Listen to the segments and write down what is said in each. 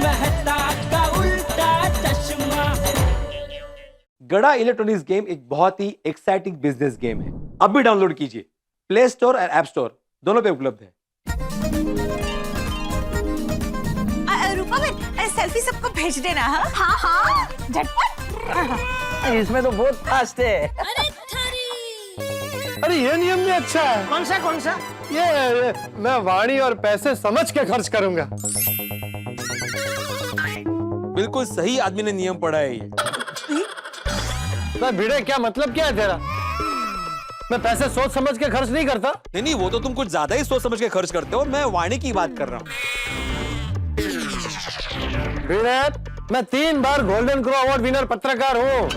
मेहता का उल्टा चश्मा। गड़ा इलेक्ट्रॉनिक्स गेम एक बहुत ही एक्साइटिंग बिजनेस गेम है। अब भी डाउनलोड कीजिए, प्ले स्टोर और ऐप स्टोर दोनों पे उपलब्ध है। रूपा बहन, सेल्फी सबको भेज देना। हाँ हाँ, झटपट। इसमें तो बहुत फास्ट है। अरे ये नियम भी अच्छा है। कौन सा? ये मैं वाणी और पैसे समझ के खर्च करूंगा। बिल्कुल सही आदमी ने नियम पढ़ा है ये। भिड़े, क्या मतलब क्या है तेरा? मैं पैसे सोच समझ के खर्च नहीं करता। नहीं, वो तो तुम कुछ ज्यादा ही सोच समझ के खर्च करते हो। मैं वाणी की बात कर रहा हूँ। भिड़े, मैं 3 बार गोल्डन क्रो अवार्ड विनर पत्रकार हूँ।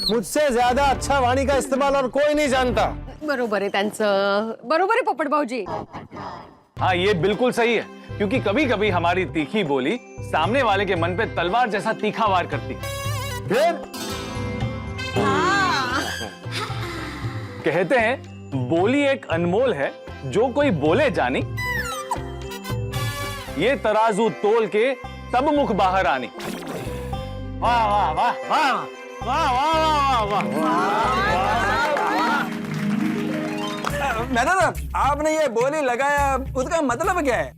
मुझसे ज्यादा अच्छा वाणी का इस्तेमाल और कोई नहीं जानता। बरोबर आहे त्यांचं, बरोबर आहे पोपट भाऊजी। हाँ, ये बिल्कुल सही है, क्योंकि कभी कभी हमारी तीखी बोली सामने वाले के मन पे तलवार जैसा तीखा वार करती है। फिर कहते हैं बोली एक अनमोल है, जो कोई बोले जानी, ये तराजू तोल के तब मुख बाहर आनी। वाह वाह वाह वाह वाह वाह वाह वाह। मैडम, आपने ये बोली लगाया, उसका मतलब क्या है?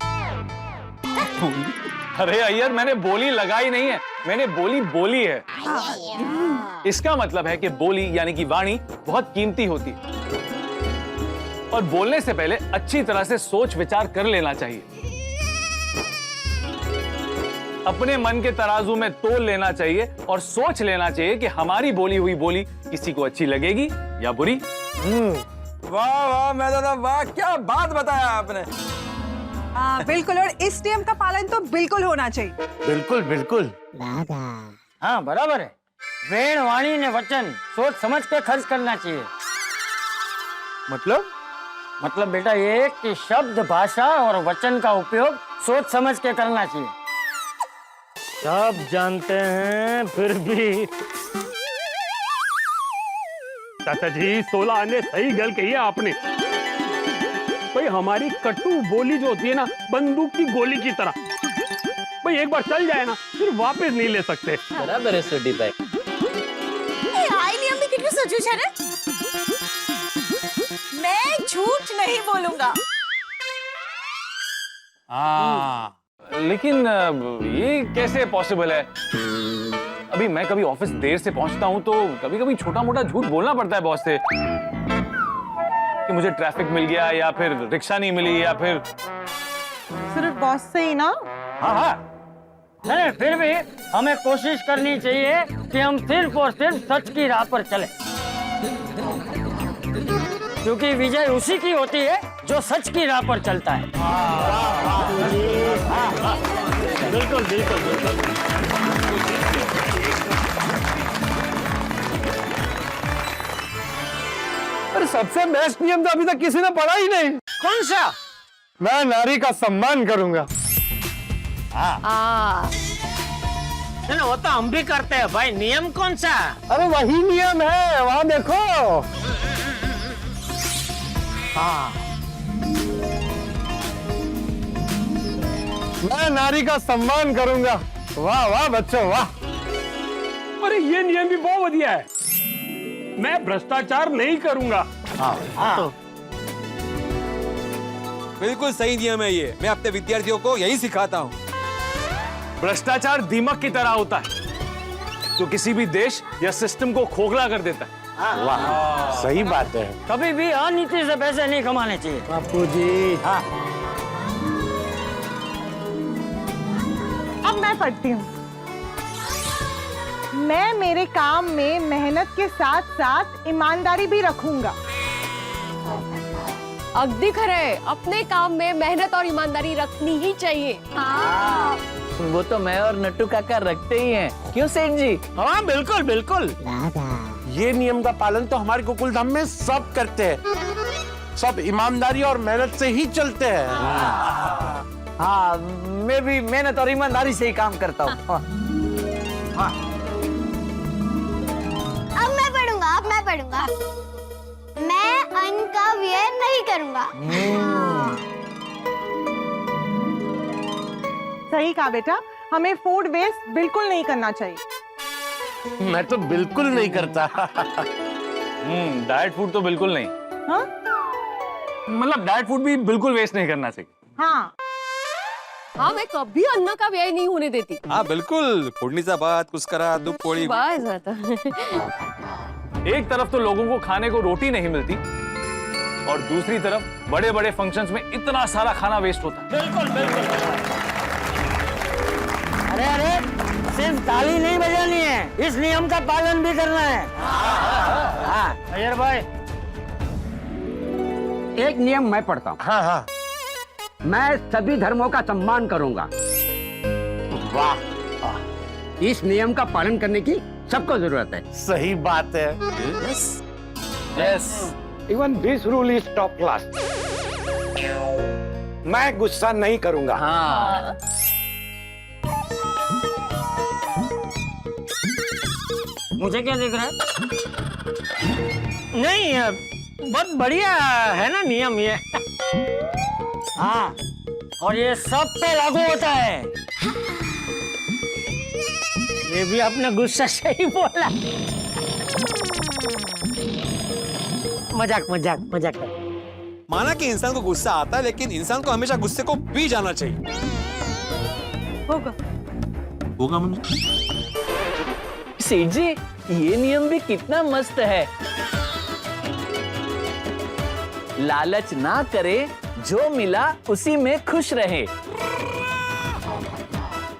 अरे अय्यर, मैंने बोली लगाई नहीं है, मैंने बोली है। इसका मतलब है कि बोली यानी कि वाणी बहुत कीमती होती है और बोलने से पहले अच्छी तरह से सोच विचार कर लेना चाहिए। अपने मन के तराजू में तोल लेना चाहिए और सोच लेना चाहिए कि हमारी बोली हुई बोली किसी को अच्छी लगेगी या बुरी। वाह वाह मैडम, वाह, क्या बात बताया आपने। बिल्कुल, और इस नियम का पालन तो बिल्कुल होना चाहिए। बिल्कुल बिल्कुल। हाँ बराबर है। वेण वाणी ने वचन सोच समझ के खर्च करना चाहिए। मतलब बेटा ये कि शब्द, भाषा और वचन का उपयोग सोच समझ के करना चाहिए। सब जानते हैं फिर भी। चाचा जी, 16 आने सही गल कही है आपने। भाई हमारी कटु बोली जो होती है ना, बंदूक की गोली की तरह, भाई एक बार चल जाए ना फिर वापस नहीं ले सकते। बराबर है सुडी भाई। आई नियम भी कितने सचूच है ना? मैं झूठ नहीं बोलूंगा। लेकिन ये कैसे पॉसिबल है? अभी मैं कभी ऑफिस देर से पहुंचता हूं तो कभी कभी छोटा मोटा झूठ बोलना पड़ता है बॉस से कि मुझे ट्रैफिक मिल गया या फिर रिक्शा नहीं मिली या फिर सिर्फ बॉस से ही ना? हाँ, नहीं फिर भी हमें कोशिश करनी चाहिए कि हम सिर्फ और सिर्फ सच की राह पर चलें, क्योंकि विजय उसी की होती है जो सच की राह पर चलता है। बिल्कुल बिल्कुल बिल्कुल। अरे सबसे बेस्ट नियम तो अभी तक किसी ने पढ़ा ही नहीं। कौन सा? मैं नारी का सम्मान करूंगा। नहीं, वो तो हम भी करते हैं भाई। नियम कौन सा? अरे वही नियम है, वहां देखो। मैं नारी का सम्मान करूंगा। वाह वाह बच्चों, वाह। अरे ये नियम भी बहुत बढ़िया है। मैं भ्रष्टाचार नहीं करूंगा। बिल्कुल सही नियम है ये। मैं अपने विद्यार्थियों को यही सिखाता हूँ। भ्रष्टाचार दीमक की तरह होता है जो किसी भी देश या सिस्टम को खोखला कर देता है। वाह, सही बात है। कभी भी अनीति से पैसे नहीं कमाने चाहिए बापू जी। हाँ। अब मैं पढ़ती हूँ। मैं मेरे काम में मेहनत के साथ साथ ईमानदारी भी रखूंगा। अगदी खरंय, अपने काम में मेहनत और ईमानदारी रखनी ही चाहिए। वो तो मैं और नट्टू काका रखते ही हैं। क्यों सेठ जी? हाँ बिल्कुल बिल्कुल। ये नियम का पालन तो हमारे गोकुलधाम में सब करते हैं। सब ईमानदारी और मेहनत से ही चलते हैं। हाँ, मैं भी मेहनत और ईमानदारी से ही काम करता हूँ। अब मैं पढ़ूंगा। मैं अन्न का व्यय नहीं करूंगा। सही कहा बेटा, हमें फूड वेस्ट बिल्कुल नहीं करना चाहिए। मैं तो बिल्कुल नहीं करता। डाइट फूड तो बिल्कुल नहीं। हाँ मतलब डाइट फूड भी बिल्कुल वेस्ट नहीं करना चाहिए। हाँ हाँ, मैं कभी अन्न का व्यय नहीं होने देती। हाँ बिल्कुल, फोडणीचा भात, कुस्करा, दूध पोळी। बस आता। एक तरफ तो लोगों को खाने को रोटी नहीं मिलती और दूसरी तरफ बड़े बड़े फंक्शंस में इतना सारा खाना वेस्ट होता है। बिल्कुल बिल्कुल। अरे अरे, सिर्फ ताली नहीं बजानी है, इस नियम का पालन भी करना है। हाँ अजय भाई, एक नियम मैं पढ़ता हूँ। हाँ हाँ। मैं सभी धर्मों का सम्मान करूंगा। वाह, इस नियम का पालन करने की सबको जरूरत है। सही बात है। Yes. Even this rule is top class. मैं गुस्सा नहीं करूंगा। हाँ। मुझे क्या दिख रहा है? नहीं, बहुत बढ़िया है ना नियम ये। हाँ, और ये सब पे लागू होता है। ये भी अपना गुस्सा सही बोला। मजाक मजाक मजाक। माना कि इंसान को गुस्सा आता है, लेकिन इंसान को हमेशा गुस्से को पी जाना चाहिए। होगा। होगा मतलब? सेठ जी, ये नियम भी कितना मस्त है। लालच ना करे, जो मिला उसी में खुश रहे।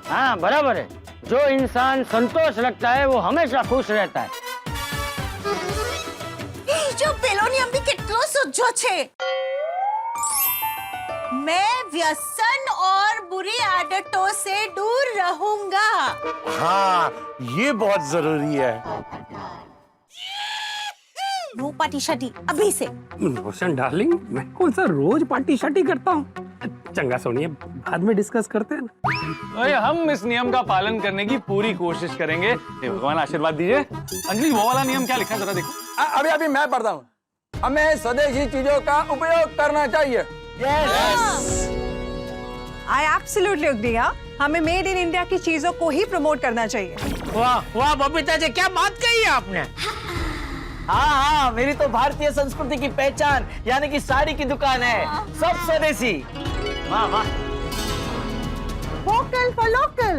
हाँ बराबर है, जो इंसान संतोष रखता है वो हमेशा खुश रहता है। जो पेलो नियम भी कितनो सुझो छे। मैं व्यसन और बुरी आदतों से दूर रहूंगा। हाँ, ये बहुत जरूरी है। नो पार्टी शादी अभी से। रोशन डार्लिंग, मैं कौन सा रोज पार्टी शार्टी करता हूँ। चंगा सोनिए, बाद में डिस्कस करते हैं ना। अरे हम इस नियम का पालन करने की पूरी कोशिश करेंगे। हे भगवान आशीर्वाद दीजिए। अंजलि, वो वाला नियम क्या लिखा है जरा देखो। अभी अभी मैं पढ़ता हूँ। हमें स्वदेशी चीजों का उपयोग करना चाहिए। I absolutely agree. हमें मेड इन इंडिया की चीजों को ही प्रमोट करना चाहिए। वाह वाह बबीता जी, क्या बात कही है आपने। हाँ हाँ, मेरी तो भारतीय संस्कृति की पहचान यानी कि साड़ी की दुकान है, सब स्वदेशी। वाह वाह। Vocal for local.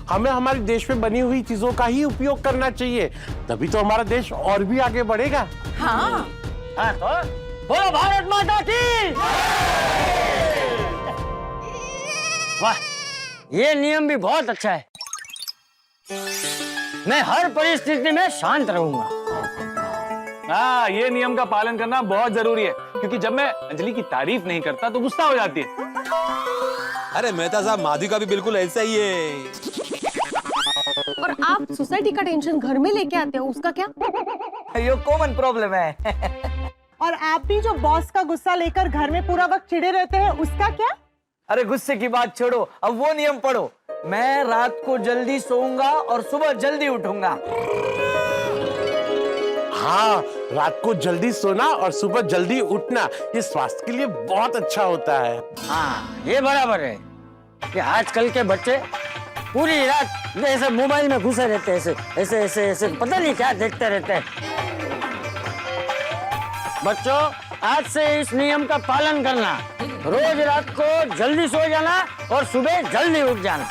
हमें हमारे देश में बनी हुई चीजों का ही उपयोग करना चाहिए, तभी तो हमारा देश और भी आगे बढ़ेगा। हाँ हाँ तो बोलो भारत माता की। वाह, ये नियम भी बहुत अच्छा है। मैं हर परिस्थिति में शांत रहूंगा। हाँ, ये नियम का पालन करना बहुत जरूरी है, क्योंकि जब मैं अंजलि की तारीफ नहीं करता तो गुस्सा हो जाती है। अरे मेहता साहब, माधवी का भी बिल्कुल ऐसा ही है। और आप सोसाइटी का टेंशन घर में लेके आते हो, उसका क्या? ये कॉमन प्रॉब्लम है। और आप भी जो बॉस का गुस्सा लेकर घर में पूरा वक्त चिढ़े रहते हैं, उसका क्या? अरे गुस्से की बात छोड़ो, अब वो नियम पढ़ो। मैं रात को जल्दी सोऊंगा और सुबह जल्दी उठूंगा। हाँ, रात को जल्दी सोना और सुबह जल्दी उठना, ये स्वास्थ्य के लिए बहुत अच्छा होता है। हाँ, ये बराबर है कि आजकल के बच्चे पूरी रात ऐसे मोबाइल में घुसे रहते हैं, ऐसे ऐसे ऐसे ऐसे पता नहीं क्या देखते रहते हैं। बच्चों, आज से इस नियम का पालन करना, रोज रात को जल्दी सो जाना और सुबह जल्दी उठ जाना।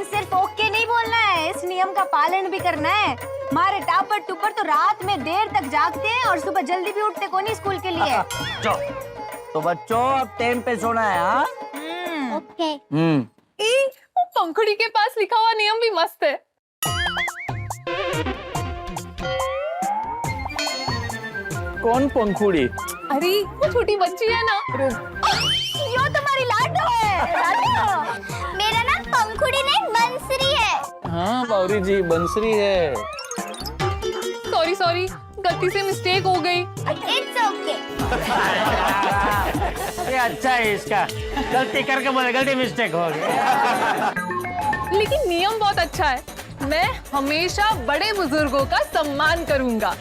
सिर्फ ओके नहीं बोलना है, इस नियम का पालन भी करना है। हमारे टापर टूपर तो रात में देर तक जागते हैं और सुबह जल्दी भी उठते कौन स्कूल के लिए। तो बच्चों, अब टाइम पे सोना है। हाँ ओके। वो पंखुड़ी के पास लिखा हुआ नियम भी मस्त है। कौन पंखुड़ी? अरे वो छोटी बच्ची है ना। यो तुम्हारी लाडो है। लाडो। मेरा नाम पंखुड़ी नहीं बंसरी है। हाँ बावरी जी, बंसरी है। सॉरी सॉरी, गलती से मिस्टेक हो गई। It's okay. ये अच्छा है इसका, गलती करके बोले गलती मिस्टेक हो गई। लेकिन नियम बहुत अच्छा है। मैं हमेशा बड़े बुजुर्गों का सम्मान करूंगा।